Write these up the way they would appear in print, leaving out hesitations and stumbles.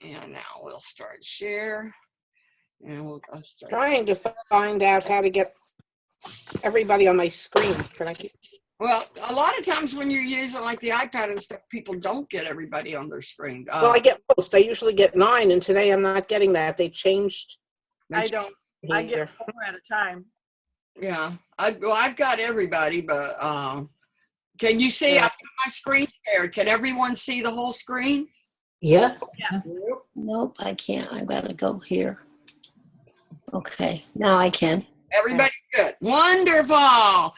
And now we'll start share. And we'll go start. Trying to find out how to get everybody on my screen. Can I keep? Well, a lot of times when you're using like the iPad and stuff, people don't get everybody on their screen. Well, I get most. I usually get 9, and today I'm not getting that. They changed. I don't. I get 4 at a time. Yeah, I've got everybody, but can you see? Yeah. I've got my screen shared. Can everyone see the whole screen? Yeah. Yes. Nope, I can't. I gotta go here. Okay, now I can. Everybody's good. Wonderful.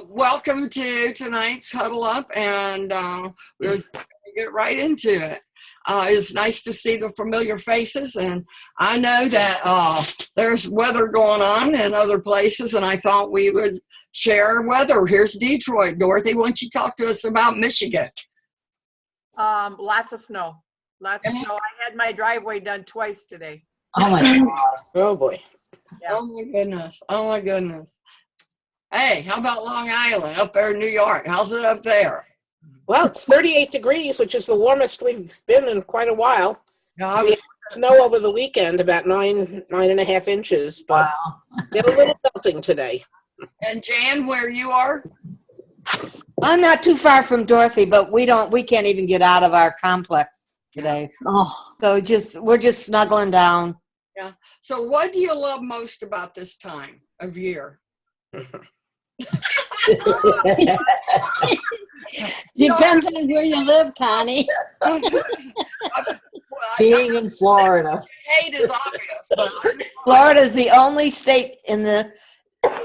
Welcome to tonight's Huddle Up, and we're going to get right into it. It's nice to see the familiar faces, and I know that there's weather going on in other places, and I thought we would share weather. Here's Detroit. Dorothy, why don't you talk to us about Michigan? Lots of snow. Lots of snow. I had my driveway done twice today. Oh my God. Oh boy. Yeah. Oh my goodness. Oh my goodness. Hey, how about Long Island up there in New York? How's it up there? Well, it's 38 degrees, which is the warmest we've been in quite a while. No, We had snow over the weekend, about 9.5 inches, but did a little melting today. and Jan, where you are? I'm not too far from Dorothy, but we can't even get out of our complex today. Oh, So we're just snuggling down. Yeah. So what do you love most about this time of year? depends on where you live, Connie. Being in Florida. Hate is obvious. But Florida is the only state in the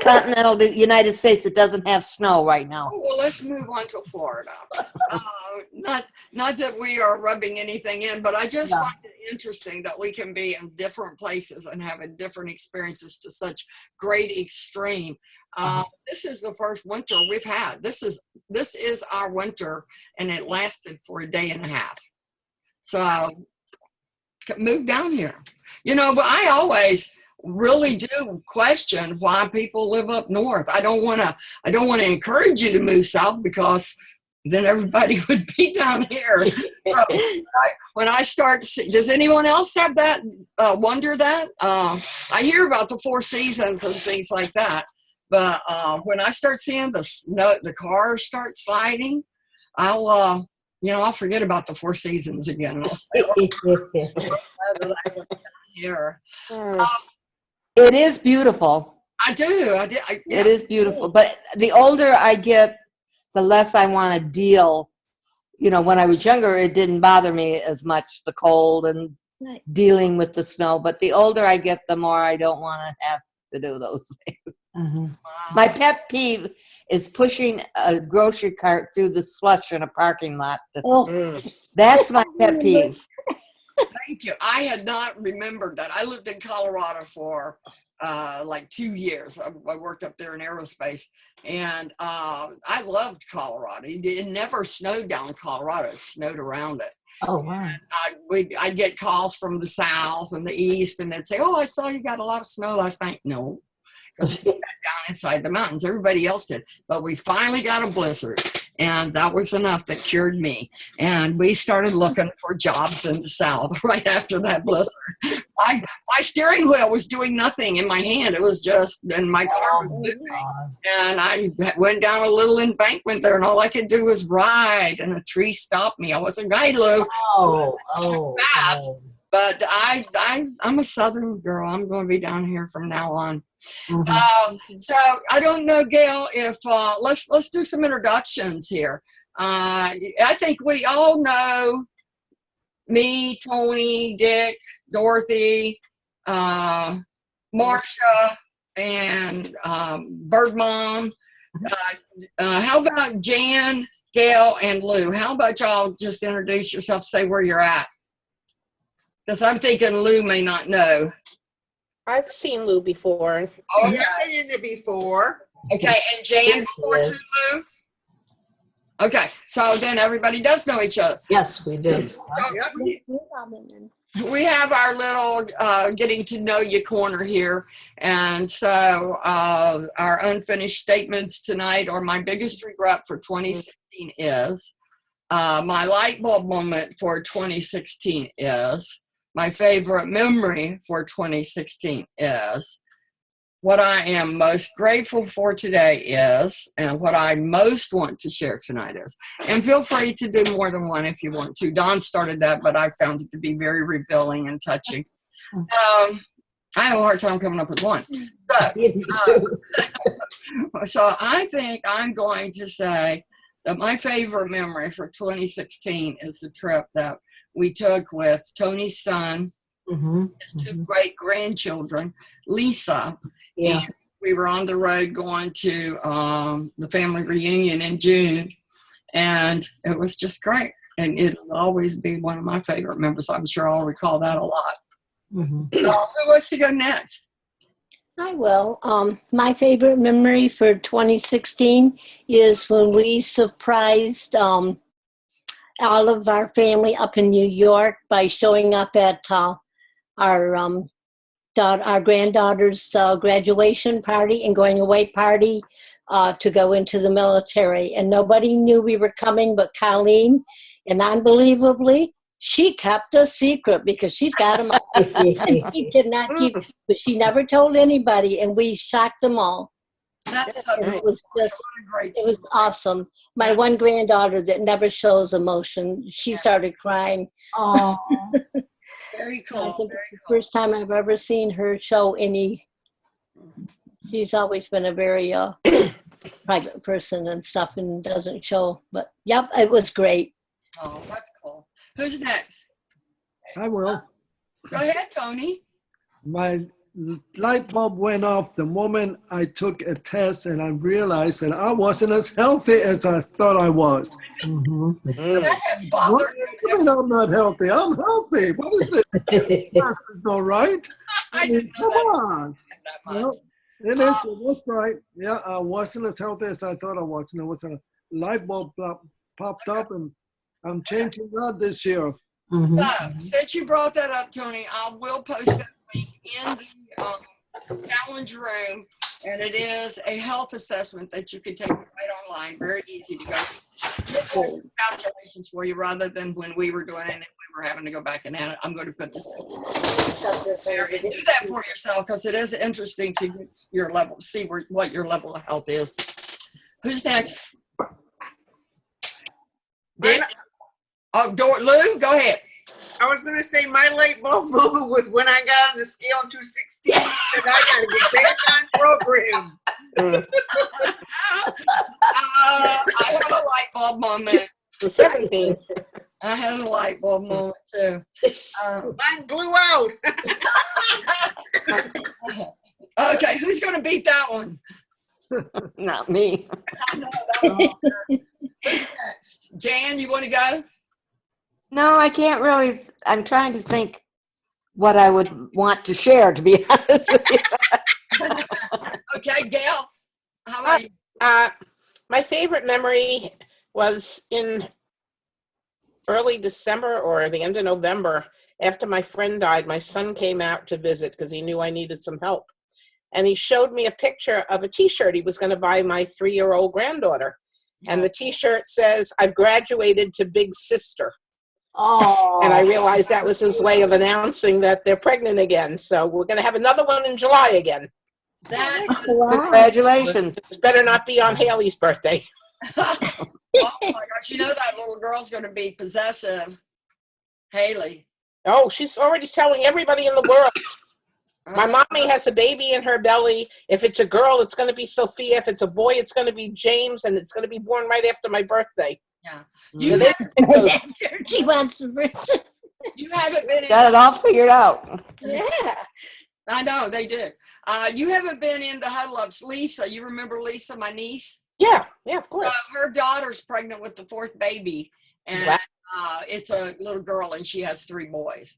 continental United States that doesn't have snow right now. well, let's move on to Florida. Not that we are rubbing anything in, but I just find it interesting that we can be in different places and having different experiences to such great extreme. This is the first winter we've had. This is our winter, and it lasted for a day and a half. So move down here. But I always really do question why people live up north. I don't want to encourage you to move south, because then everybody would be down here. When I start, does anyone else have that, wonder that? I hear about the 4 seasons and things like that, but when I start seeing the snow, the cars start sliding, I'll forget about the 4 seasons again. I'll say, here. It is beautiful. I do. It is beautiful. But the older I get, the less I want to deal. When I was younger, it didn't bother me as much, the cold and dealing with the snow. But the older I get, the more I don't want to have to do those things. Mm-hmm. Wow. My pet peeve is pushing a grocery cart through the slush in a parking lot. That's my pet peeve. Thank you. I had not remembered that. I lived in Colorado for like 2 years. I worked up there in aerospace, and I loved Colorado. It never snowed down in Colorado. It snowed around it. Oh, wow. I'd get calls from the south and the east, and they'd say, "Oh, I saw you got a lot of snow last night." No, because we got down inside the mountains. Everybody else did. But we finally got a blizzard, and that was enough that cured me. And we started looking for jobs in the south right after that blizzard. My steering wheel was doing nothing in my hand. It was just, and my car was moving. And I went down a little embankment there, and all I could do was ride, and a tree stopped me. I wasn't going, Lou. Fast. But I'm a Southern girl. I'm going to be down here from now on. Mm-hmm. So I don't know, Gail, if let's do some introductions here. I think we all know me, Tony, Dick, Dorothy, Marcia, and Bird Mom. How about Jan, Gail, and Lou? How about y'all just introduce yourself, say where you're at? Because I'm thinking Lou may not know. I've seen Lou before. Okay. I've been in it before. Okay, and Jan before too, Lou? Okay, so then everybody does know each other. Yes, we do. We have our little getting to know you corner here. And so our unfinished statements tonight, or my biggest regret for 2016 is My light bulb moment for 2016 is, my favorite memory for 2016 is, what I am most grateful for today is, and what I most want to share tonight is. And feel free to do more than one if you want to. Dawn started that, but I found it to be very revealing and touching. I have a hard time coming up with one. So I think I'm going to say that my favorite memory for 2016 is the trip that we took with Tony's son, his two great grandchildren, Lisa. Yeah. And we were on the road going to the family reunion in June, and it was just great. And it'll always be one of my favorite memories. I'm sure I'll recall that a lot. Who wants to go next? I will. My favorite memory for 2016 is when we surprised all of our family up in New York by showing up at our granddaughter's graduation party and going away party to go into the military. And nobody knew we were coming but Colleen. And unbelievably, she kept a secret because she's got them all. And she did not keep, but she never told anybody, and we shocked them all. That's so It was just, great. it was awesome. My one granddaughter that never shows emotion, she started crying. Oh. Very I cool. think Very it's the first time I've ever seen her show any. She's always been a very private person and stuff and doesn't show. But yep, it was great. Oh, that's cool. Who's next? I will. Go ahead, Tony. My light bulb went off the moment I took a test and I realized that I wasn't as healthy as I thought I was. That has bothered I mean, I'm not healthy. I'm healthy. What is this? Test is not right. I didn't know Come that on. much. Well, it is. That's right. Yeah, I wasn't as healthy as I thought I was. And it was a light bulb popped up, and I'm changing that this year. So, since you brought that up, Tony, I will post that link in the challenge room, and it is a health assessment that you can take right online. Very easy to go. Calculations for you rather than when we were doing it and we were having to go back and add it. I'm going to put this there and do that for yourself because it is interesting to get your level, see what your level of health is. Who's next? Dick? Oh, Lou, go ahead. I was going to say my light bulb moment was when I got on the scale to 16 and I got to get back on program. I had a light bulb moment. 17. I had a light bulb moment too. Mine blew out. Okay, who's going to beat that one? Not me. I know that one. Who's next? Jan, you want to go? No, I can't really. I'm trying to think what I would want to share, to be honest with you. Okay, Gail, how about you? My favorite memory was in early December or the end of November. After my friend died, my son came out to visit because he knew I needed some help. And he showed me a picture of a T-shirt he was going to buy my 3-year-old granddaughter. And the T-shirt says, "I've graduated to Big Sister." Oh. And I realized that was his way of announcing that they're pregnant again. So we're going to have another one in July again. That, Congratulations. It's better not be on Haley's birthday. oh my gosh, you know that little girl's going to be possessive. Haley. Oh, she's already telling everybody in the world. My mommy has a baby in her belly. If it's a girl, it's going to be Sophia. If it's a boy, it's going to be James, and it's going to be born right after my birthday. Yeah. You know, She wants to bring. You haven't been in. Got it all figured out. Yeah. I know, they did. You haven't been in the Huddleups. Lisa, you remember Lisa, my niece? yeah, of course. Her daughter's pregnant with the 4th baby, and Wow. it's a little girl, and she has 3 boys.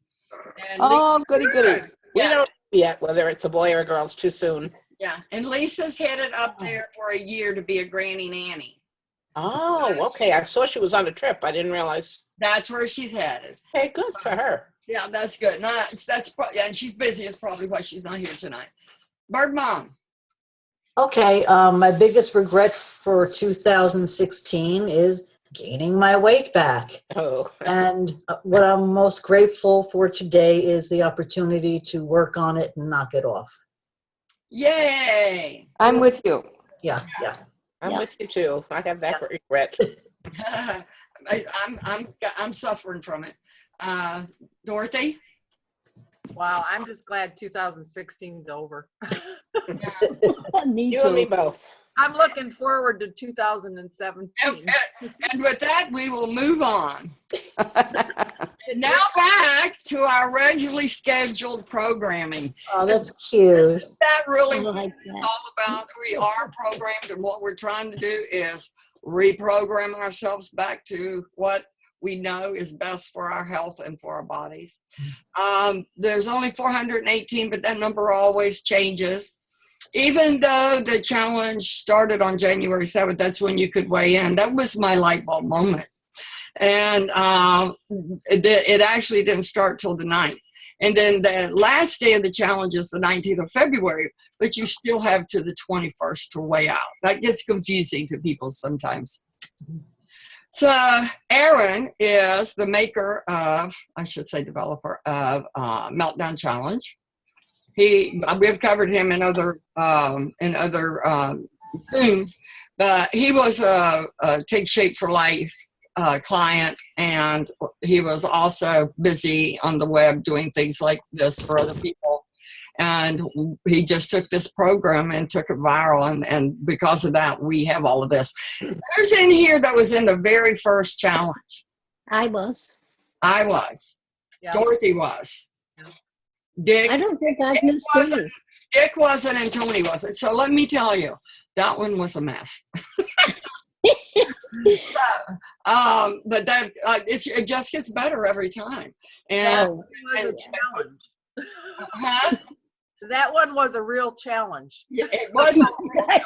And Oh, goody, goody. We yeah. don't know yet whether it's a boy or a girl. It's too soon. Yeah, and Lisa's headed up there for a year to be a granny nanny. Oh, okay. I saw she was on a trip. I didn't realize. That's where she's headed. Hey, good for her. Yeah, that's good. No, yeah, and she's busy. It's probably why she's not here tonight. Bird Mom. Okay, my biggest regret for 2016 is gaining my weight back. Oh, And what I'm most grateful for today is the opportunity to work on it and knock it off. Yay. I'm with you. Yeah, yeah. I'm Yeah. with you too. I have that regret. I'm suffering from it. Dorothy? Wow, I'm just glad 2016 is over. Me You and me too. both. I'm looking forward to 2017. And with that, we will move on. And now back to our regularly scheduled programming. Oh, that's cute. That really I what like it's that. all about. We are programmed, and what we're trying to do is reprogram ourselves back to what we know is best for our health and for our bodies. There's only 418, but that number always changes. Even though the challenge started on January 7th, that's when you could weigh in. That was my light bulb moment. And it actually didn't start till the 9th. And then the last day of the challenge is the 19th of February, but you still have to the 21st to weigh out. That gets confusing to people sometimes. So Aaron is the maker of, I should say developer of Meltdown Challenge. We've covered him in other Zooms, but he was a Take Shape for Life client, and he was also busy on the web doing things like this for other people. And he just took this program and took it viral, and because of that, we have all of this. Who's in here that was in the very first challenge? I was. I was. Yeah. Dorothy was. Yeah. Dick. I don't think I've missed any. Dick wasn't, and Tony wasn't. So let me tell you, that one was a mess. But that it just gets better every time. And Oh, It was a challenge. huh? That one was a real challenge. Yeah, it was. right.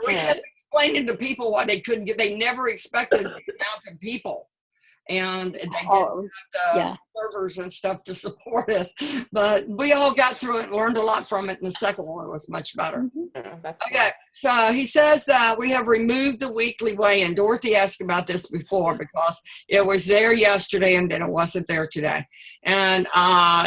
We kept explaining to people why they couldn't get. They never expected the amount of people, and they didn't Oh, have yeah. servers and stuff to support it. But we all got through it and learned a lot from it. And the second one was much better. That's Okay, so he says that we have removed the weekly weigh-in. Dorothy asked about this before because it was there yesterday and then it wasn't there today. And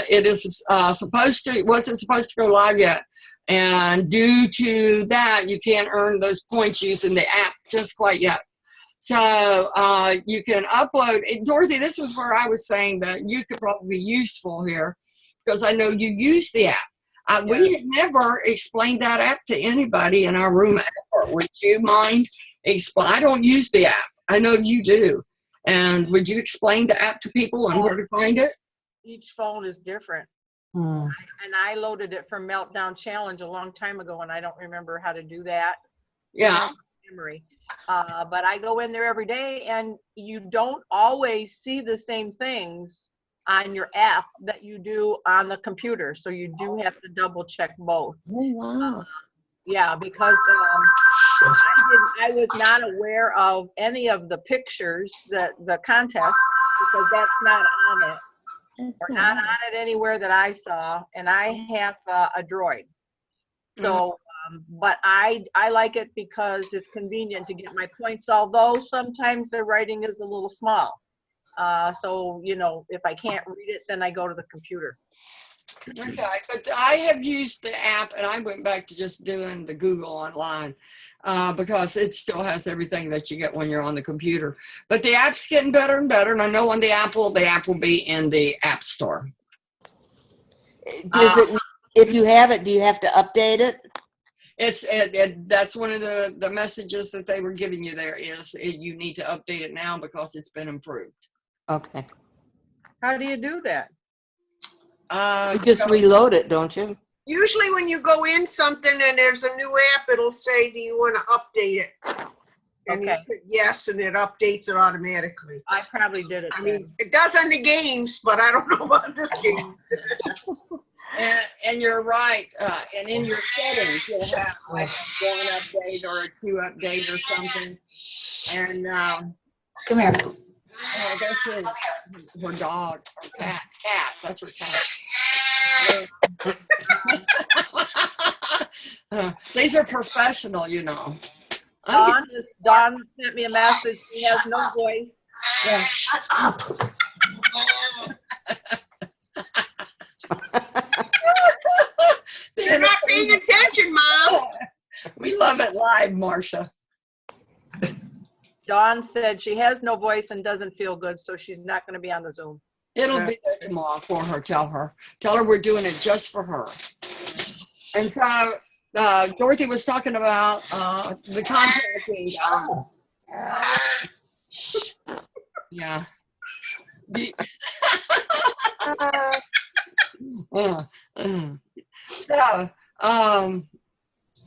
it is wasn't supposed to go live yet. And due to that, you can't earn those points using the app just quite yet. So you can upload. Dorothy, this is where I was saying that you could probably be useful here because I know you use the app. We had never explained that app to anybody in our room ever. Would you mind? I don't use the app. I know you do. And would you explain the app to people and where to find it? Each phone is different. Hmm. And I loaded it from Meltdown Challenge a long time ago, and I don't remember how to do that. Yeah. Memory. But I go in there every day, and you don't always see the same things on your app that you do on the computer. So you do have to double check both. Oh, wow. Yeah, because I was not aware of any of the pictures, the contest, because that's not on it. That's Or all not right. on it anywhere that I saw, and I have a Droid. So, but I like it because it's convenient to get my points, although sometimes the writing is a little small. So, if I can't read it, then I go to the computer. Okay, but I have used the app and I went back to just doing the Google online because it still has everything that you get when you're on the computer. But the app's getting better and better, and I know on the app will be in the App Store. If you have it, do you have to update it? That's one of the messages that they were giving you there is you need to update it now because it's been improved. Okay. How do you do that? You just reload it, don't you? Usually when you go in something and there's a new app, it'll say, do you want to update it? And Okay. you put yes, and it updates it automatically. I probably did it I then. mean, it does on the games, but I don't know about this game. And you're right. And in your settings, you'll have like a 1 update or a 2 update or something. And Come here. that's her dog or cat. That's her cat. These are professional, Dawn sent me a message. She has no voice. You're not paying attention, Mom. We love it live, Marcia. Dawn said she has no voice and doesn't feel good, so she's not going to be on the Zoom. It'll be there tomorrow for her. Tell her we're doing it just for her. And so Dorothy was talking about the contracting. Yeah. So,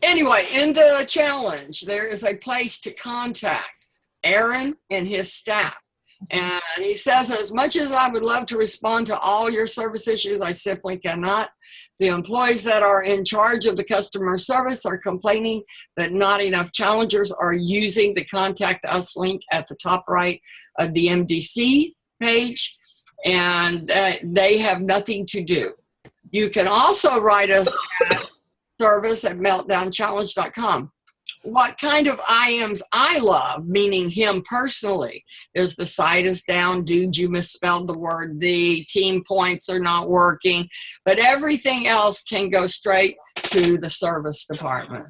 anyway, in the challenge, there is a place to contact Aaron and his staff. And he says, as much as I would love to respond to all your service issues, I simply cannot. The employees that are in charge of the customer service are complaining that not enough challengers are using the contact us link at the top right of the MDC page, and they have nothing to do. You can also write us at service@meltdownchallenge.com. What kind of IMs I love, meaning him personally, is the site is down, dude, you misspelled the word the, team points are not working, but everything else can go straight to the service department.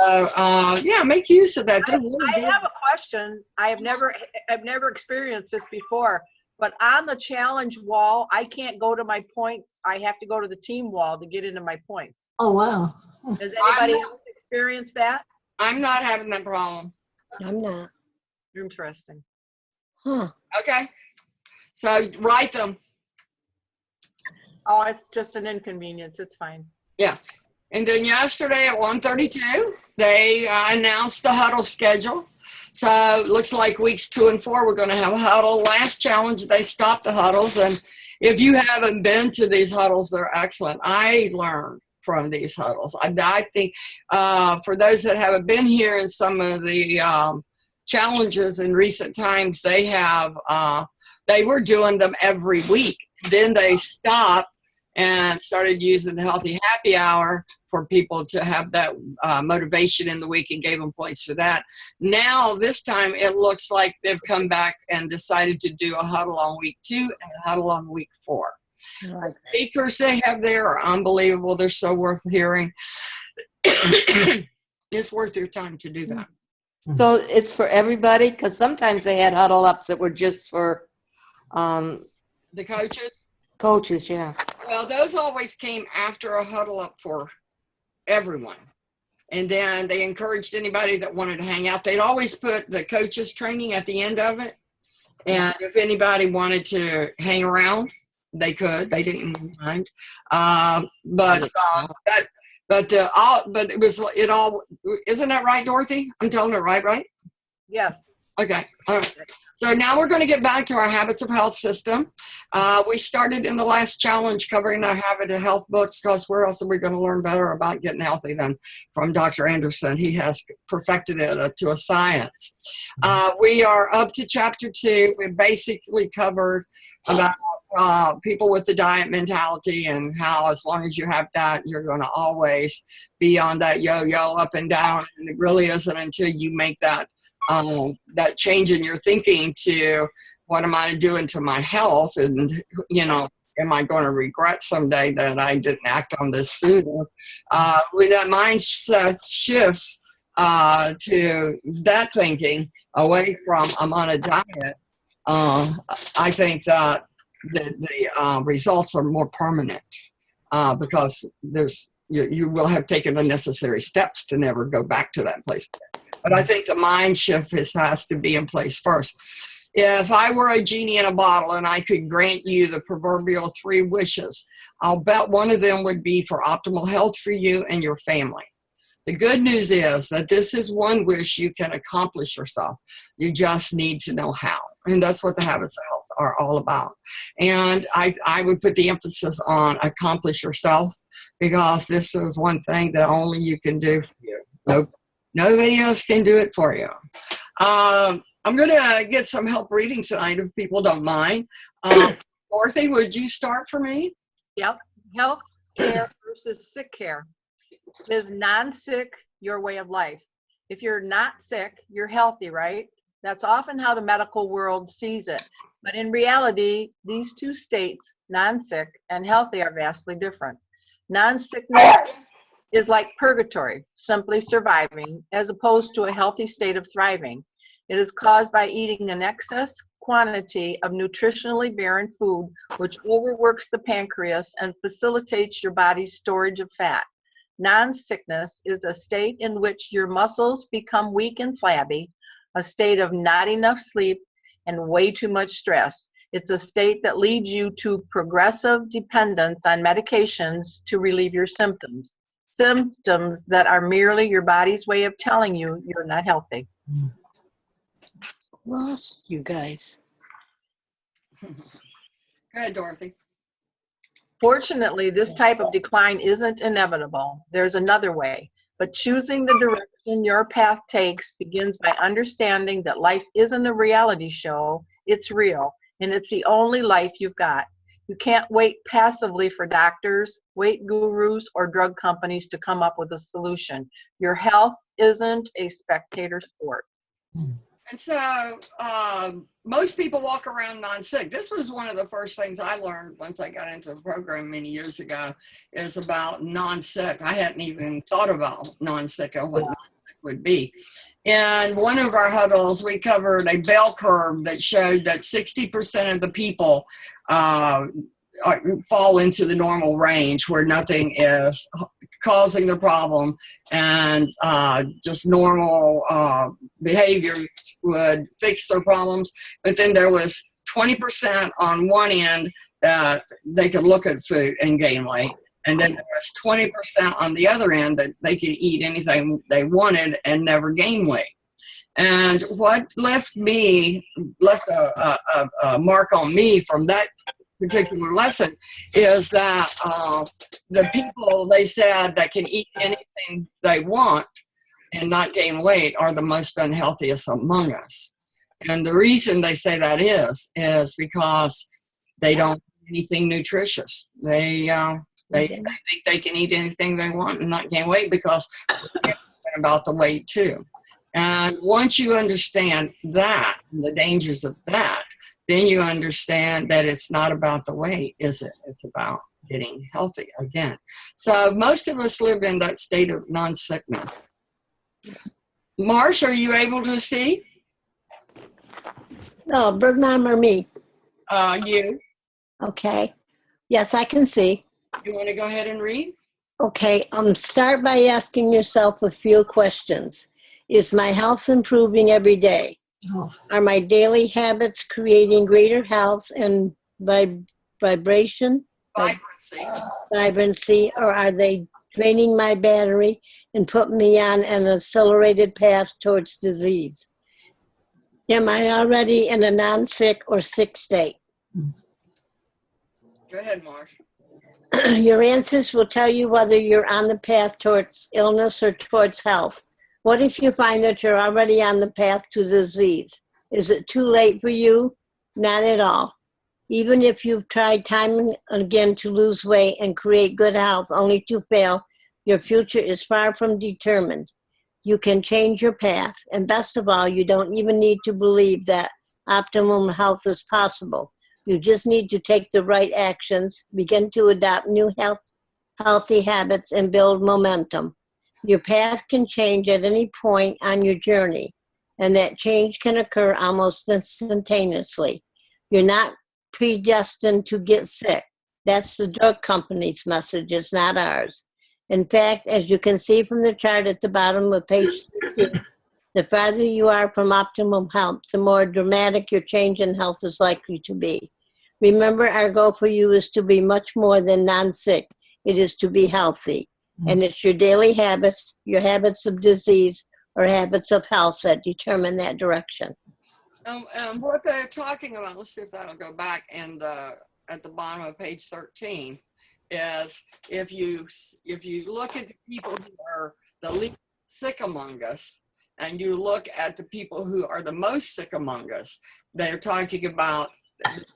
Yeah, make use of that. I have a question. I've never experienced this before, but on the challenge wall, I can't go to my points. I have to go to the team wall to get into my points. Oh, wow. Has anybody else experienced that? I'm not having that problem. I'm not. Interesting. Huh. Okay. So write them. Oh, it's just an inconvenience. It's fine. Yeah. And then yesterday at 1:32, they announced the huddle schedule. So it looks like weeks 2 and 4, we're going to have a huddle. Last challenge, they stopped the huddles. And if you haven't been to these huddles, they're excellent. I learned from these huddles. I think for those that haven't been here in some of the challenges in recent times, they were doing them every week. Then they stopped and started using the Healthy Happy Hour for people to have that motivation in the week and gave them points for that. Now, this time, it looks like they've come back and decided to do a huddle on week 2 and a huddle on week 4. The speakers they have there are unbelievable. They're so worth hearing. It's worth your time to do that. So it's for everybody? Because sometimes they had huddle ups that were just for The coaches? coaches, yeah. Well, those always came after a huddle up for everyone. And then they encouraged anybody that wanted to hang out. They'd always put the coaches training at the end of it. And if anybody wanted to hang around, they could. They didn't mind. But it all isn't that right, Dorothy? I'm telling it right? Yes. Okay. All right. So now we're going to get back to our Habits of Health system. We started in the last challenge covering our Habit of Health books, because where else are we going to learn better about getting healthy than from Dr. Anderson? He has perfected it to a science. We are up to chapter 2. We've basically covered about people with the diet mentality and how as long as you have that, you're going to always be on that yo-yo up and down. And it really isn't until you make that change in your thinking to what am I doing to my health, and am I going to regret someday that I didn't act on this sooner? When that mindset shifts to that thinking away from I'm on a diet, I think that the results are more permanent because you will have taken the necessary steps to never go back to that place again. But I think the mind shift has to be in place first. If I were a genie in a bottle and I could grant you the proverbial 3 wishes, I'll bet one of them would be for optimal health for you and your family. The good news is that this is one wish you can accomplish yourself. You just need to know how. And that's what the Habits of Health are all about. And I would put the emphasis on accomplish yourself, because this is one thing that only you can do for you. Nobody else can do it for you. I'm going to get some help reading tonight if people don't mind. Dorothy, would you start for me? Yep. Health care versus sick care. Is non-sick your way of life? If you're not sick, you're healthy, right? That's often how the medical world sees it. But in reality, these two states, non-sick and healthy, are vastly different. Non-sickness is like purgatory, simply surviving, as opposed to a healthy state of thriving. It is caused by eating an excess quantity of nutritionally barren food, which overworks the pancreas and facilitates your body's storage of fat. Non-sickness is a state in which your muscles become weak and flabby, a state of not enough sleep and way too much stress. It's a state that leads you to progressive dependence on medications to relieve your symptoms. Symptoms that are merely your body's way of telling you you're not healthy. Lost you guys. Go ahead, Dorothy. Fortunately, this type of decline isn't inevitable. There's another way. But choosing the direction your path takes begins by understanding that life isn't a reality show, it's real, and it's the only life you've got. You can't wait passively for doctors, weight gurus, or drug companies to come up with a solution. Your health isn't a spectator sport. And so most people walk around non-sick. This was one of the first things I learned once I got into the program many years ago, is about non-sick. I hadn't even thought about non-sick and what non-sick would be. In one of our huddles, we covered a bell curve that showed that 60% of the people fall into the normal range, where nothing is causing the problem, and just normal behaviors would fix their problems. But then there was 20% on one end that they could look at food and gain weight. And then there was 20% on the other end that they could eat anything they wanted and never gain weight. And what left a mark on me from that particular lesson is that the people, they said, that can eat anything they want and not gain weight are the most unhealthiest among us. And the reason they say that is because they don't eat anything nutritious. They think they can eat anything they want and not gain weight because they're about the weight too. And once you understand that, the dangers of that, then you understand that it's not about the weight, is it? It's about getting healthy again. So most of us live in that state of non-sickness. Marsh, are you able to see? No, Bernard or me. You. Okay. Yes, I can see. You want to go ahead and read? Okay. Start by asking yourself a few questions. Is my health improving every day? Oh. Are my daily habits creating greater health and vibrancy, or are they draining my battery and putting me on an accelerated path towards disease? Am I already in a non-sick or sick state? Go ahead, Marsh. Your answers will tell you whether you're on the path towards illness or towards health. What if you find that you're already on the path to disease? Is it too late for you? Not at all. Even if you've tried time and again to lose weight and create good health only to fail, your future is far from determined. You can change your path, and best of all, you don't even need to believe that optimum health is possible. You just need to take the right actions, begin to adopt new healthy habits, and build momentum. Your path can change at any point on your journey, and that change can occur almost instantaneously. You're not predestined to get sick. That's the drug company's message, it's not ours. In fact, as you can see from the chart at the bottom of page 13, the farther you are from optimum health, the more dramatic your change in health is likely to be. Remember, our goal for you is to be much more than non-sick. It is to be healthy. And it's your daily habits, your habits of disease, or habits of health that determine that direction. What they're talking about, let's see if that'll go back, and at the bottom of page 13, is if you look at the people who are the least sick among us, and you look at the people who are the most sick among us, they're talking about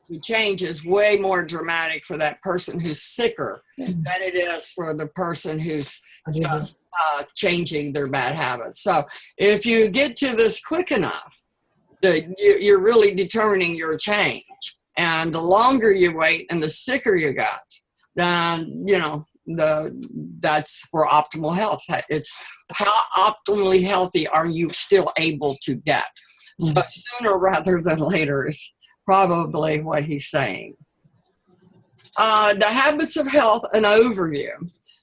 the change is way more dramatic for that person who's sicker than it is for the person who's just changing their bad habits. So if you get to this quick enough, you're really determining your change. And the longer you wait and the sicker you got, then, you know, that's where optimal health. It's how optimally healthy are you still able to get? So sooner rather than later is probably what he's saying. The habits of health, an overview.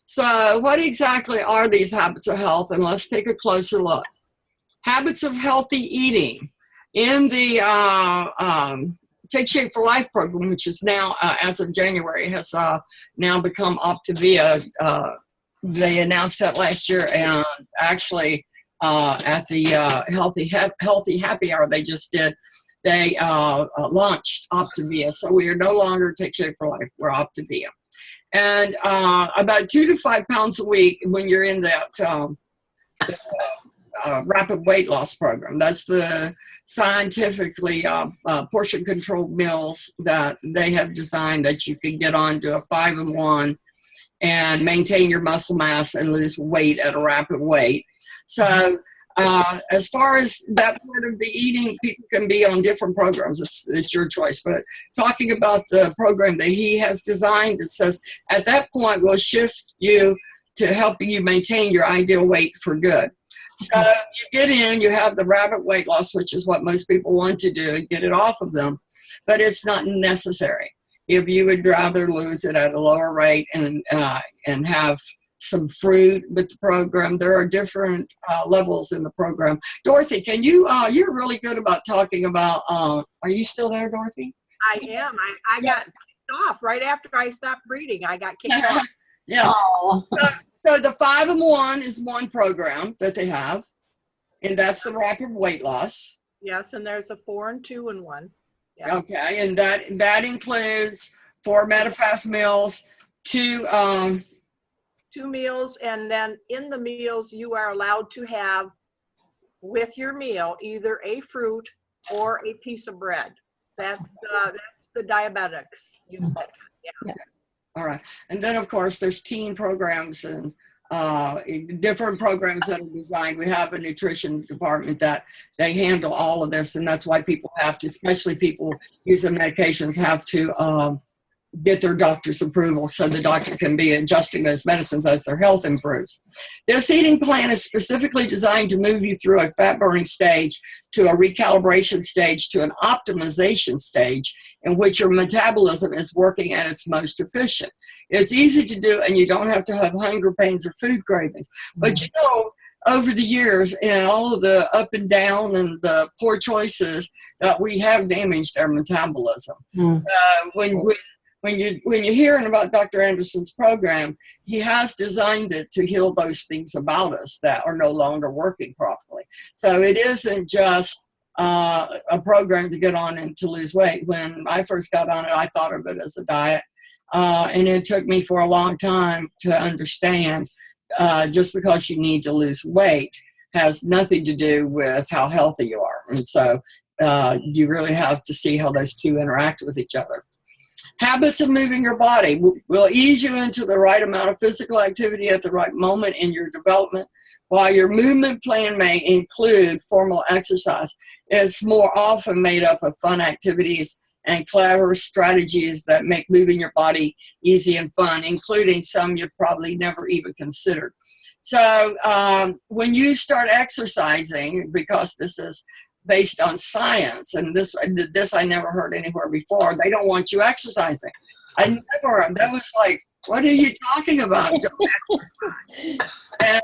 So what exactly are these habits of health? And let's take a closer look. Habits of healthy eating. In the Take Shape for Life program, which is now, as of January, has now become Optavia. They announced that last year, and actually at the Healthy Happy Hour they just did, they launched Optavia. So we are no longer Take Shape for Life, we're Optavia. And about 2 to 5 pounds a week when you're in that rapid weight loss program. That's the scientifically portion controlled meals that they have designed that you can get on to a 5-in-1 and maintain your muscle mass and lose weight at a rapid weight. So as far as that part of the eating, people can be on different programs. It's your choice. But talking about the program that he has designed, it says at that point we'll shift you to helping you maintain your ideal weight for good. So you get in, you have the rapid weight loss, which is what most people want to do, and get it off of them, but it's not necessary. If you would rather lose it at a lower rate and have some fruit with the program, there are different levels in the program. Dorothy, can you, you're really good about talking about, are you still there, Dorothy? I am. I got kicked off right after I stopped breeding. I got kicked off. Yeah. So the 5-in-1 is one program that they have, and that's the rapid weight loss. Yes, and there's a 4 and 2-in-1. Yeah. Okay, and that includes 4 MetaFast meals, 2 meals, and then in the meals you are allowed to have with your meal either a fruit or a piece of bread. That's the diabetics. Yeah. All right. And then, of course, there's teen programs and different programs that are designed. We have a nutrition department that they handle all of this, and that's why people have to, especially people using medications, have to get their doctor's approval so the doctor can be adjusting those medicines as their health improves. This eating plan is specifically designed to move you through a fat-burning stage to a recalibration stage to an optimization stage in which your metabolism is working at its most efficient. It's easy to do, and you don't have to have hunger pains or food cravings. But you know, over the years and all of the up and down and the poor choices that we have damaged our metabolism. When you're hearing about Dr. Anderson's program, he has designed it to heal those things about us that are no longer working properly. So it isn't just a program to get on and to lose weight. When I first got on it, I thought of it as a diet. And it took me for a long time to understand just because you need to lose weight has nothing to do with how healthy you are. And so you really have to see how those two interact with each other. Habits of moving your body will ease you into the right amount of physical activity at the right moment in your development. While your movement plan may include formal exercise, it's more often made up of fun activities and clever strategies that make moving your body easy and fun, including some you've probably never even considered. So when you start exercising, because this is based on science, and this I never heard anywhere before, they don't want you exercising. That was like, what are you talking about? Don't exercise. And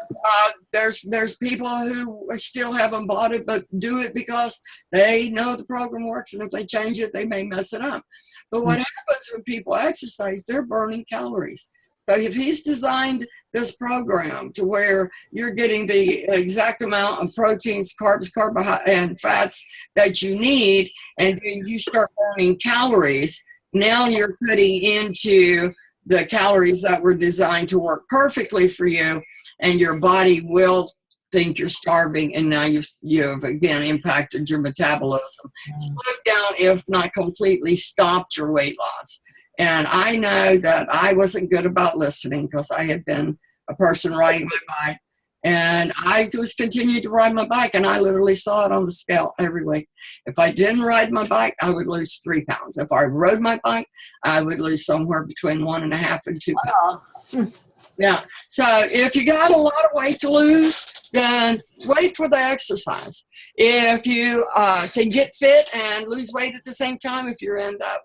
there's people who still haven't bought it, but do it because they know the program works, and if they change it, they may mess it up. But what happens when people exercise, they're burning calories. So if he's designed this program to where you're getting the exact amount of proteins, carbs, carbohydrates, and fats that you need, and then you start burning calories, now you're putting into the calories that were designed to work perfectly for you, and your body will think you're starving, and now you've again impacted your metabolism. Slowed down, if not completely stopped your weight loss. And I know that I wasn't good about listening because I had been a person riding my bike, and I just continued to ride my bike, and I literally saw it on the scale every week. If I didn't ride my bike, I would lose 3 pounds. If I rode my bike, I would lose somewhere between 1.5 and 2 pounds. Yeah. So if you got a lot of weight to lose, then wait for the exercise. If you can get fit and lose weight at the same time, if you're in that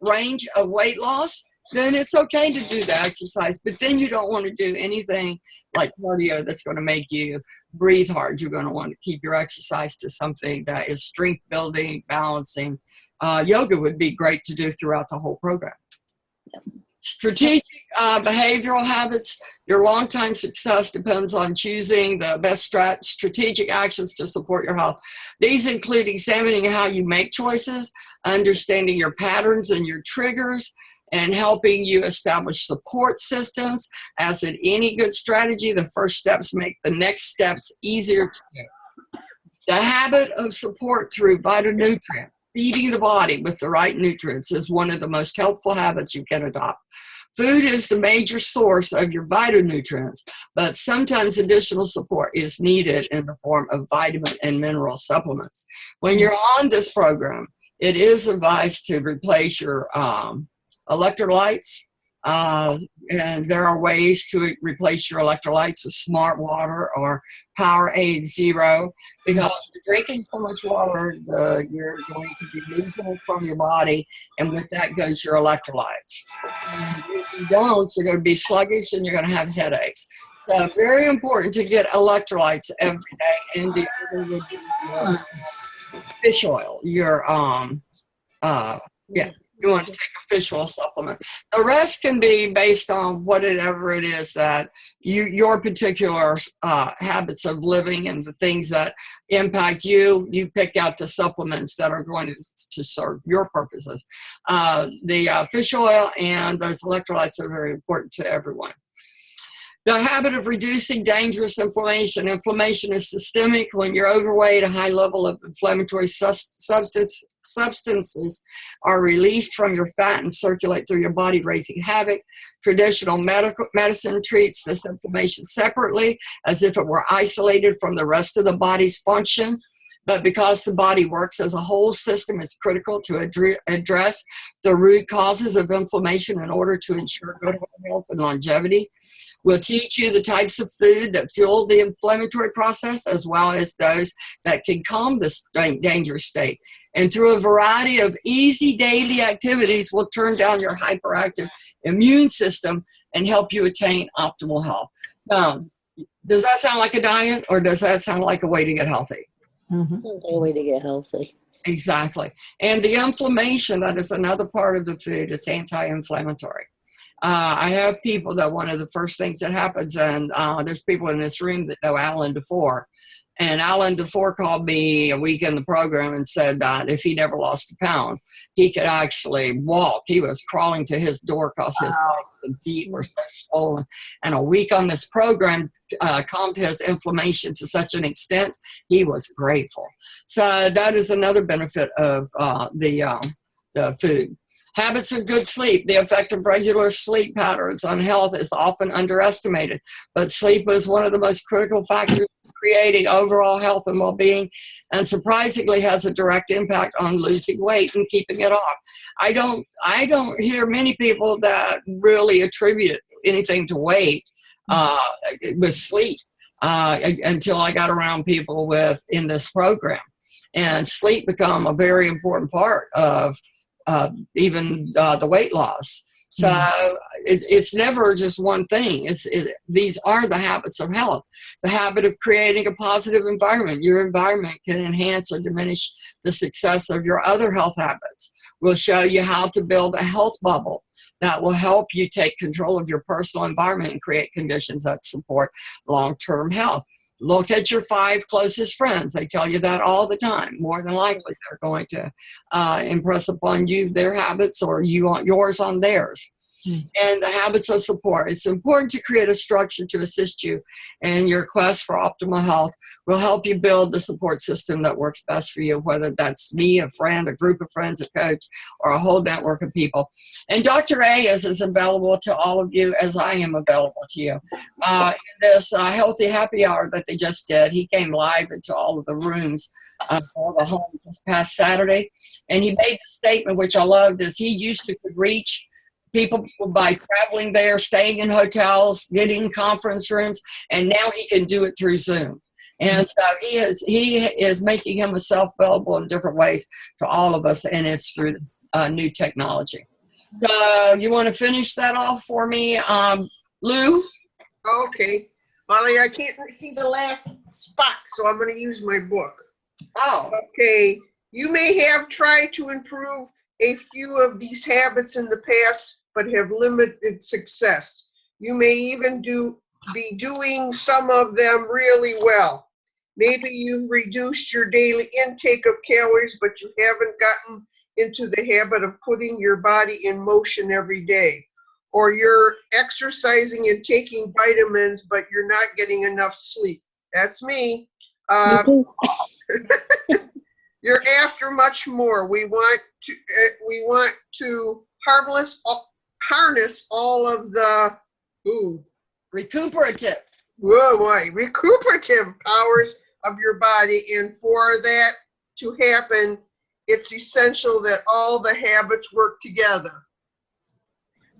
range of weight loss, then it's okay to do the exercise. But then you don't want to do anything like cardio that's going to make you breathe hard. You're going to want to keep your exercise to something that is strength building, balancing. Yoga would be great to do throughout the whole program. Strategic behavioral habits. Your long-time success depends on choosing the best strategic actions to support your health. These include examining how you make choices, understanding your patterns and your triggers, and helping you establish support systems. As in any good strategy, the first steps make the next steps easier to do. The habit of support through phytonutrients. Feeding the body with the right nutrients is one of the most helpful habits you can adopt. Food is the major source of your phytonutrients, but sometimes additional support is needed in the form of vitamin and mineral supplements. When you're on this program, it is advised to replace your electrolytes, and there are ways to replace your electrolytes with Smart Water or Powerade Zero, because you're drinking so much water, you're going to be losing it from your body, and with that goes your electrolytes. And if you don't, you're going to be sluggish and you're going to have headaches. So very important to get electrolytes every day, and the other would be fish oil. You want to take a fish oil supplement. The rest can be based on whatever it is that your particular habits of living and the things that impact you. You pick out the supplements that are going to serve your purposes. The fish oil and those electrolytes are very important to everyone. The habit of reducing dangerous inflammation. Inflammation is systemic. When you're overweight, a high level of inflammatory substances are released from your fat and circulate through your body, raising havoc. Traditional medicine treats this inflammation separately, as if it were isolated from the rest of the body's function. But because the body works as a whole system, it's critical to address the root causes of inflammation in order to ensure good health and longevity. We'll teach you the types of food that fuel the inflammatory process, as well as those that can calm this dangerous state. And through a variety of easy daily activities, we'll turn down your hyperactive immune system and help you attain optimal health. Does that sound like a diet, or does that sound like a way to get healthy? A way to get healthy. Exactly. And the inflammation, that is another part of the food, is anti-inflammatory. I have people that one of the first things that happens, and there's people in this room that know Alan DeFore. And Alan DeFore called me a week in the program and said that if he never lost a pound, he could actually walk. He was crawling to his door because his legs and feet were so swollen. And a week on this program calmed his inflammation to such an extent, he was grateful. So that is another benefit of the food. Habits of good sleep. The effect of regular sleep patterns on health is often underestimated, but sleep is one of the most critical factors creating overall health and well-being, and surprisingly has a direct impact on losing weight and keeping it off. I don't hear many people that really attribute anything to weight with sleep until I got around people in this program, and sleep become a very important part of even the weight loss. So it's never just one thing. These are the habits of health. The habit of creating a positive environment. Your environment can enhance or diminish the success of your other health habits. We'll show you how to build a health bubble that will help you take control of your personal environment and create conditions that support long-term health. Look at your 5 closest friends. They tell you that all the time. More than likely, they're going to impress upon you their habits, or you on yours on theirs. and the habits of support. It's important to create a structure to assist you in your quest for optimal health. Will help you build the support system that works best for you, whether that's me, a friend, a group of friends, a coach, or a whole network of people. And Dr. A is available to all of you as I am available to you. In this healthy happy hour that they just did, he came live into all of the rooms, all the homes this past Saturday. And he made the statement, which I loved, is he used to reach people by traveling there, staying in hotels, getting conference rooms, and now he can do it through Zoom. And so he is making himself available in different ways to all of us, and it's through this, new technology. So you want to finish that off for me, Lou? Okay. Molly, I can't see the last spot, so I'm going to use my book. Oh, Okay. You may have tried to improve a few of these habits in the past, but have limited success. You may even be doing some of them really well. Maybe you've reduced your daily intake of calories, but you haven't gotten into the habit of putting your body in motion every day. Or you're exercising and taking vitamins, but you're not getting enough sleep. That's me. You're after much more. We want to harness all of the recuperative. Recuperative powers of your body, and for that to happen, it's essential that all the habits work together.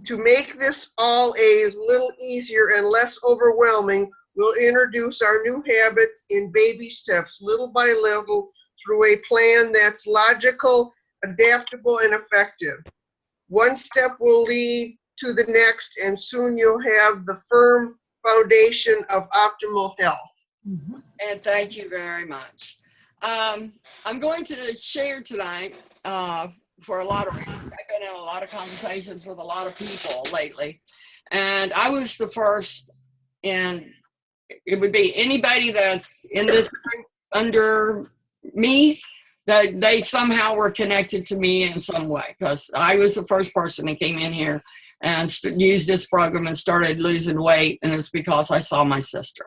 To make this all a little easier and less overwhelming, we'll introduce our new habits in baby steps, little by little, through a plan that's logical, adaptable, and effective. One step will lead to the next, and soon you'll have the firm foundation of optimal health. And thank you very much. I'm going to share tonight for a lot of reasons. I've been in a lot of conversations with a lot of people lately, and I was the first, and it would be anybody that's in this group under me, that they somehow were connected to me in some way, because I was the first person that came in here and used this program and started losing weight, and it was because I saw my sister.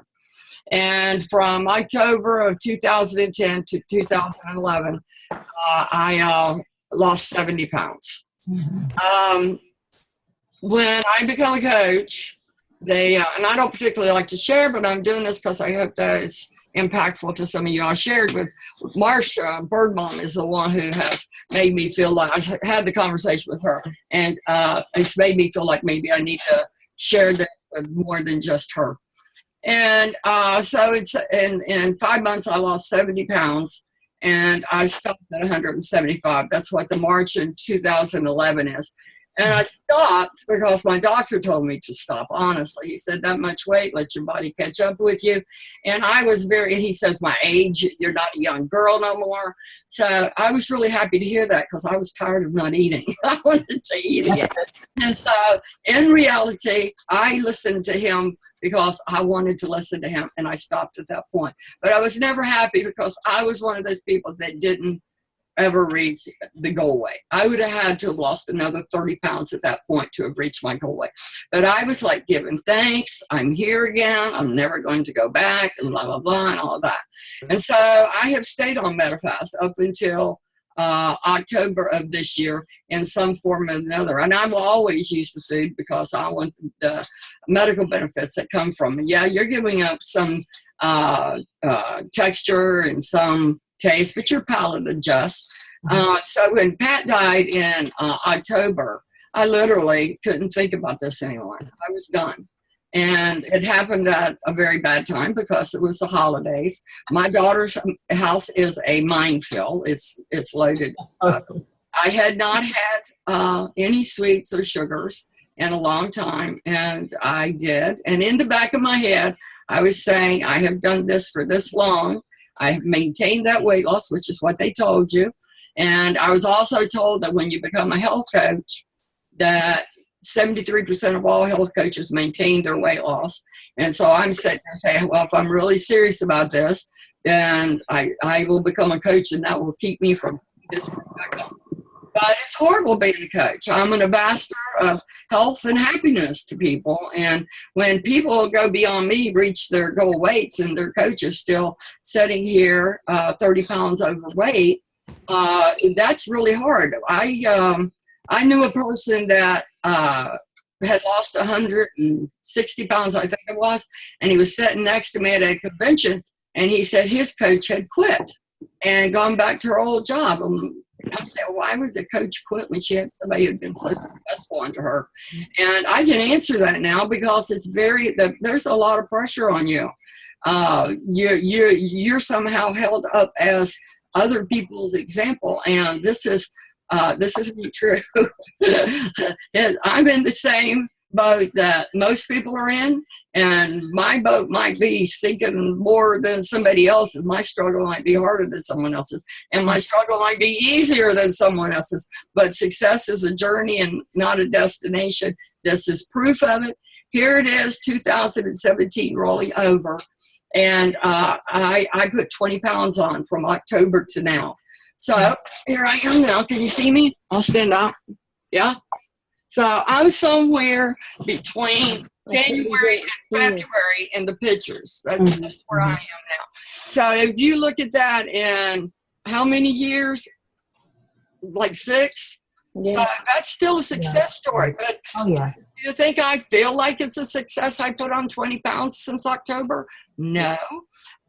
And from October of 2010 to 2011, I lost 70 pounds. When I become a coach, and I don't particularly like to share, but I'm doing this because I hope that it's impactful to some of you. I shared with Marcia Birdbaum, is the one who has made me feel like, I had the conversation with her, and it's made me feel like maybe I need to share this with more than just her. And so it's in 5 months, I lost 70 pounds, and I stopped at 175. That's what the March in 2011 is. And I stopped because my doctor told me to stop, honestly. He said, that much weight, let your body catch up with you. And I was and he says, my age, you're not a young girl no more. So I was really happy to hear that, because I was tired of not eating. I wanted to eat again. And so in reality, I listened to him because I wanted to listen to him, and I stopped at that point. But I was never happy, because I was one of those people that didn't ever reach the goal weight. I would have had to have lost another 30 pounds at that point to have reached my goal weight. But I was like giving thanks. I'm here again. I'm never going to go back, and blah, blah, blah, and all of that. And so I have stayed on Metafast up until October of this year in some form or another. And I will always use the food because I want the medical benefits that come from it. Yeah, you're giving up some texture and some taste, but your palate adjusts. So when Pat died in October, I literally couldn't think about this anymore. I was done. And it happened at a very bad time because it was the holidays. My daughter's house is a minefield. It's loaded with stuff. I had not had any sweets or sugars in a long time, and I did. And in the back of my head, I was saying, I have done this for this long. I have maintained that weight loss, which is what they told you. And I was also told that when you become a health coach, that 73% of all health coaches maintain their weight loss. And so I'm sitting there saying, well, if I'm really serious about this, then I will become a coach, and that will keep me from this back up. But it's horrible being a coach. I'm an ambassador of health and happiness to people. And when people go beyond me, reach their goal weights, and their coach is still sitting here 30 pounds overweight, that's really hard. I knew a person that had lost 160 pounds, I think it was, and he was sitting next to me at a convention, and he said his coach had quit and gone back to her old job. And I'm saying, why would the coach quit when she had somebody who had been so successful under her? And I can answer that now because it's there's a lot of pressure on you. You're somehow held up as other people's example, and this isn't true. And I'm in the same boat that most people are in, and my boat might be sinking more than somebody else's. My struggle might be harder than someone else's, and my struggle might be easier than someone else's. But success is a journey and not a destination. This is proof of it. Here it is, 2017 rolling over, and I put 20 pounds on from October to now. So here I am now. Can you see me? I'll stand up. Yeah. So I'm somewhere between January and February in the pictures. That's where I am now. So if you look at that in how many years? Like 6. Yeah. So that's still a success story. But Yeah. do you think I feel like it's a success? I put on 20 pounds since October? No.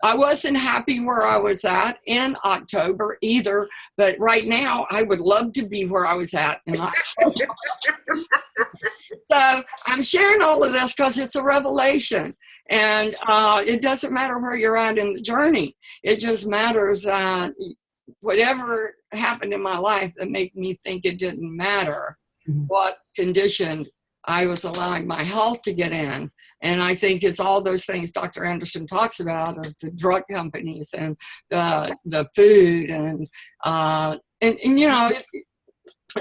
I wasn't happy where I was at in October either, but right now I would love to be where I was at in October. So I'm sharing all of this because it's a revelation, and it doesn't matter where you're at in the journey. It just matters that whatever happened in my life that made me think it didn't matter what condition I was allowing my health to get in. And I think it's all those things Dr. Anderson talks about, of the drug companies and the food and you know,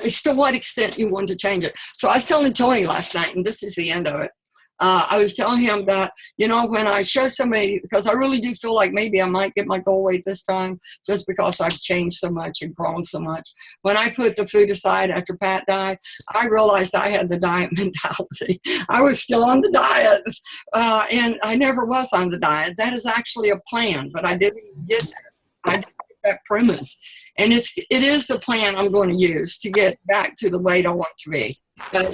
it's to what extent you want to change it. So I was telling Tony last night, and this is the end of it. I was telling him that, you know, when I show somebody, because I really do feel like maybe I might get my goal weight this time just because I've changed so much and grown so much. When I put the food aside after Pat died, I realized I had the diet mentality. I was still on the diet, and I never was on the diet. That is actually a plan, but I didn't get that. I didn't get that premise. And it is the plan I'm going to use to get back to the weight I want to be. But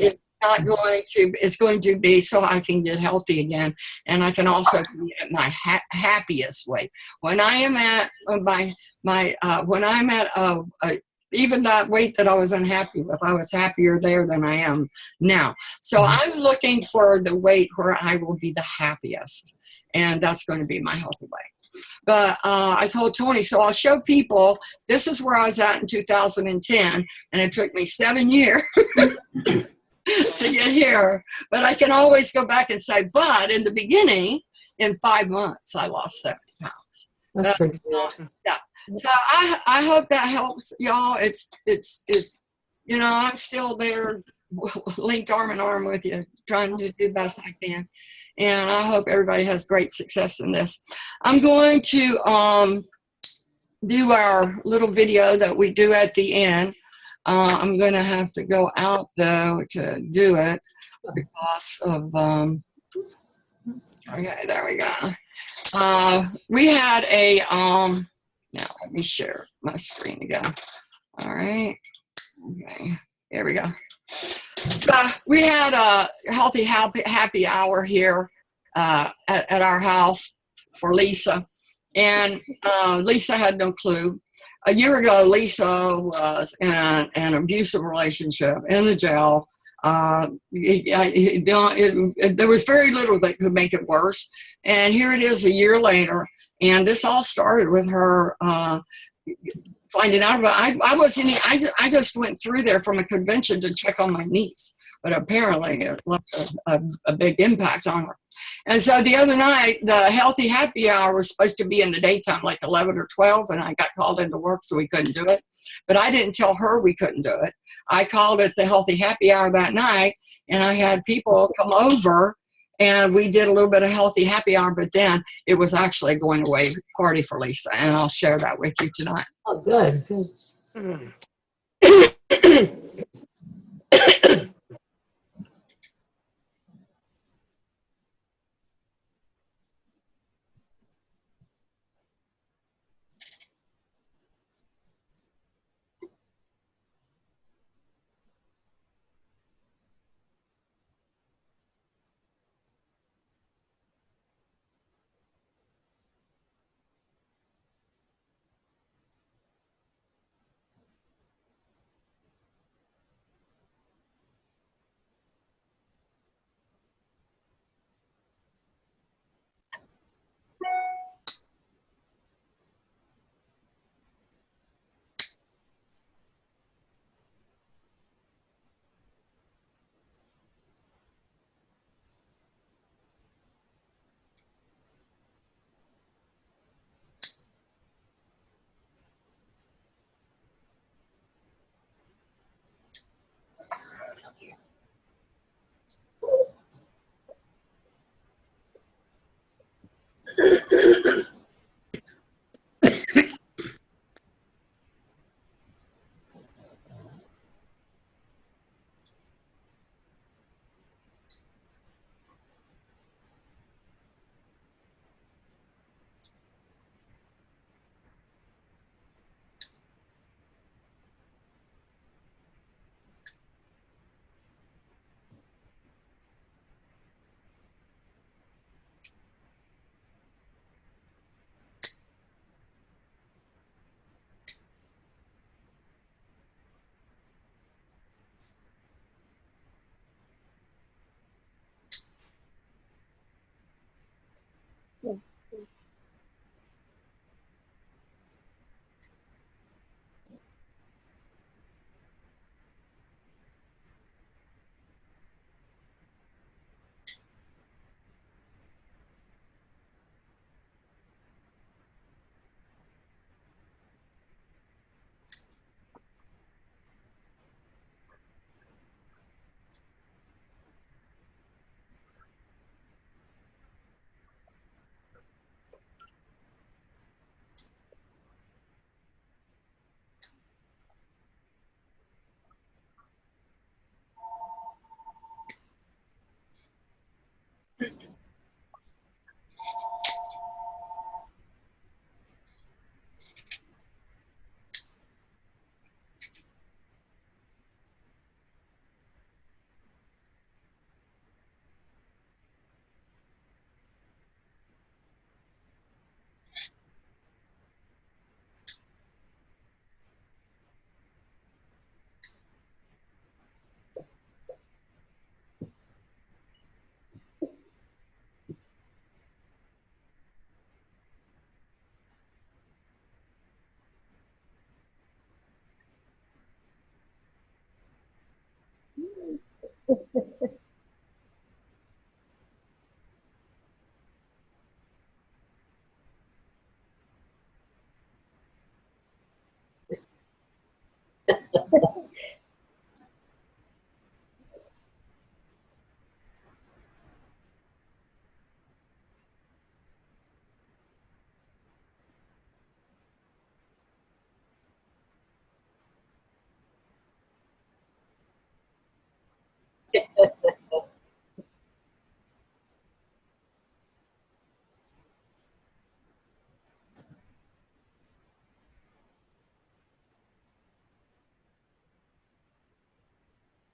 it's going to be so I can get healthy again, and I can also be at my happiest weight. When I am at when I'm at even that weight that I was unhappy with, I was happier there than I am now. So I'm looking for the weight where I will be the happiest, and that's going to be my healthy weight. But I told Tony, so I'll show people, this is where I was at in 2010, and it took me 7 years to get here. But I can always go back and say, but in the beginning, in 5 months, I lost 70 pounds. That's pretty cool. Yeah. So I hope that helps y'all. It's you know, I'm still there, linked arm in arm with you, trying to do the best I can. And I hope everybody has great success in this. I'm going to do our little video that we do at the end. I'm going to have to go out, though, to do it because of, okay, there we go. We had a, now let me share my screen again. All right. Okay, here we go. So we had a healthy happy hour here at our house for Lisa, and Lisa had no clue. A year ago, Lisa was in an abusive relationship in the jail. There was very little that could make it worse, and here it is a year later, and this all started with her finding out about it. I just went through there from a convention to check on my niece, but apparently it left a big impact on her. And so the other night, the healthy happy hour was supposed to be in the daytime, like 11 or 12, and I got called into work, so we couldn't do it. But I didn't tell her we couldn't do it. I called it the healthy happy hour that night, and I had people come over, and we did a little bit of healthy happy hour, but then it was actually a going away party for Lisa, and I'll share that with you tonight. Oh, good.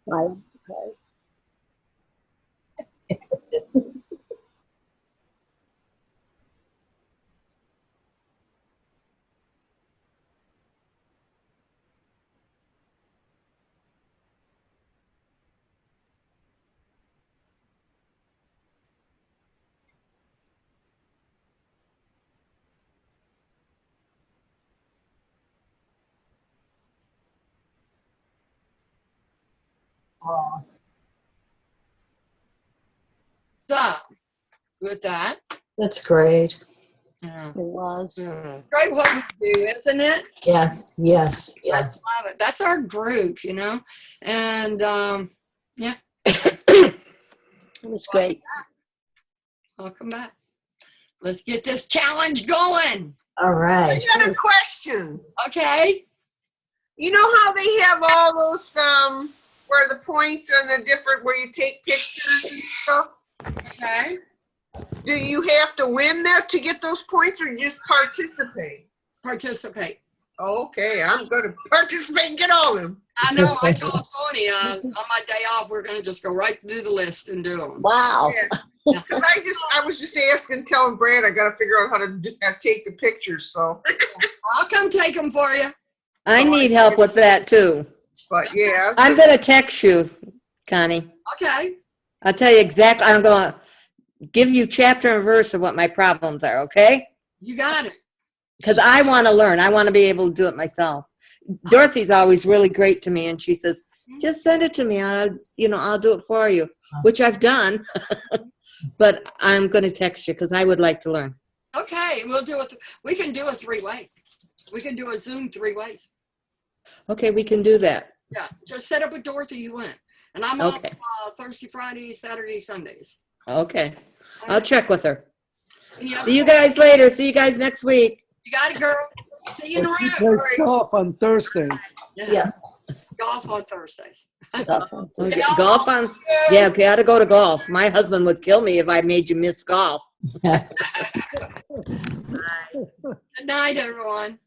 Right. Oh, So with that, that's great. Yeah. It was. Mm. great what we do, isn't it? Yes, yes, I yes. love it. That's our group, you know, and yeah, It was great. welcome back. Let's get this challenge going. All I right. got a question. Okay. You know how they have all those, where the points and the different, where you take pictures and stuff? Okay. Do you have to win there to get those points or just participate? Participate. Okay, I'm gonna participate and get all of them. I know. I told Tony on my day off, we're going to just go right through the list and do them. Wow. Yeah. Cause I was just asking, telling Brad, I gotta figure out how to take the pictures, so. I'll come take them for you. I need help with that too. But yeah. I'm gonna text you, Connie. Okay. I'll tell you exactly, I'm gonna give you chapter and verse of what my problems are, okay? You got it. Because I want to learn. I want to be able to do it myself. Dorothy's always really great to me, and she says, just send it to me. I'll do it for you, which I've done. But I'm going to text you because I would like to learn. Okay. We'll do it. We can do a 3-way. We can do a Zoom 3 ways. Okay, we can do that. Yeah. Just set up with Dorothy. You win. And I'm off Okay. Thursday, Friday, Saturday, Sundays. Okay. I'll check with her. And See you guys later. See you guys next week. You got it, girl. See you in the She room. plays golf on Thursdays. Yeah. Golf on Thursdays. Okay. Golf on? Yeah, okay, I gotta go to golf. My husband would kill me if I made you miss golf. Good night, everyone.